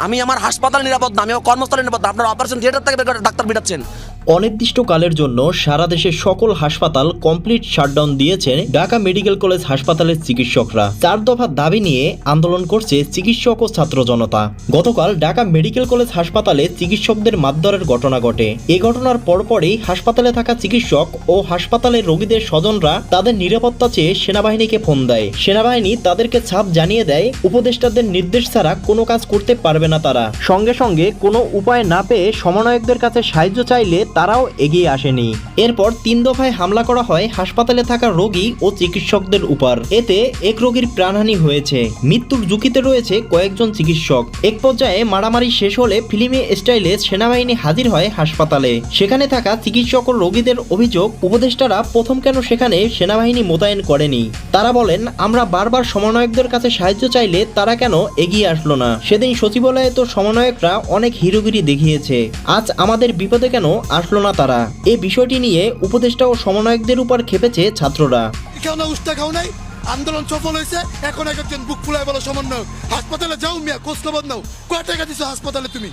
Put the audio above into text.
আমি আমার হাসপাতাল নিরাপদ না, আমি আমার কর্মস্থলে নিরাপদ না। আপনার অপারেশন থিয়েটার থেকে বের করে ডাক্তার বিটাচ্ছেন। অনির্দিষ্টকালের জন্য সারা দেশের সকল হাসপাতাল কমপ্লিট শাটডাউন দিয়েছেন ঢাকা মেডিকেল কলেজ হাসপাতালের চিকিৎসকরা। 4 দফা দাবি নিয়ে আন্দোলন করছে চিকিৎসক ও ছাত্র জনতা। গতকাল ঢাকা মেডিকেল কলেজ হাসপাতালে চিকিৎসকদের মারধরের ঘটনা ঘটে। এই ঘটনার পরপরই হাসপাতালে থাকা চিকিৎসক ও হাসপাতালের রোগীদের স্বজনরা তাদের নিরাপত্তা চেয়ে সেনাবাহিনীকে ফোন দেয়। সেনাবাহিনী তাদেরকে ছাপ জানিয়ে দেয় উপদেষ্টাদের নির্দেশ ছাড়া কোনো কাজ করতে পারবে না তারা। সঙ্গে সঙ্গে কোনো উপায় না পেয়ে সমন্বয়কদের কাছে সাহায্য চাইলে তারাও এগিয়ে আসেনি। এরপর 3 দফায় হামলা করা হয় হাসপাতালে থাকা রোগী ও চিকিৎসকদের উপর। এতে এক রোগীর প্রাণহানি হয়েছে, মৃত্যুর ঝুঁকিতে রয়েছে কয়েকজন চিকিৎসক। এক পর্যায়ে মারামারি শেষ হলে ফিল্মি স্টাইলে সেনাবাহিনী হাজির হয় হাসপাতালে। সেখানে থাকা চিকিৎসক ও রোগীদের অভিযোগ, উপদেষ্টারা প্রথম কেন সেখানে সেনাবাহিনী মোতায়েন করেনি। তারা বলেন, আমরা বারবার সমন্বয়কদের কাছে সাহায্য চাইলে তারা কেন এগিয়ে আসলো না। সেদিন সচিবালয়ে তো সমন্বয়করা অনেক হিরোগিরি দেখিয়েছে, আজ আমাদের বিপদে কেন আসলো না তারা। এই বিষয়টি নিয়ে উপদেষ্টা ও সমন্বয়কদের উপর খেপেছে ছাত্ররা। আন্দোলন সফল হয়েছে, এখন একজন বুক ফুলায় বলো সমন্বয়ক হাসপাতালে যাও মিয়া, খোঁজ খবর নাও, কয় টাকা দিছো হাসপাতালে তুমি?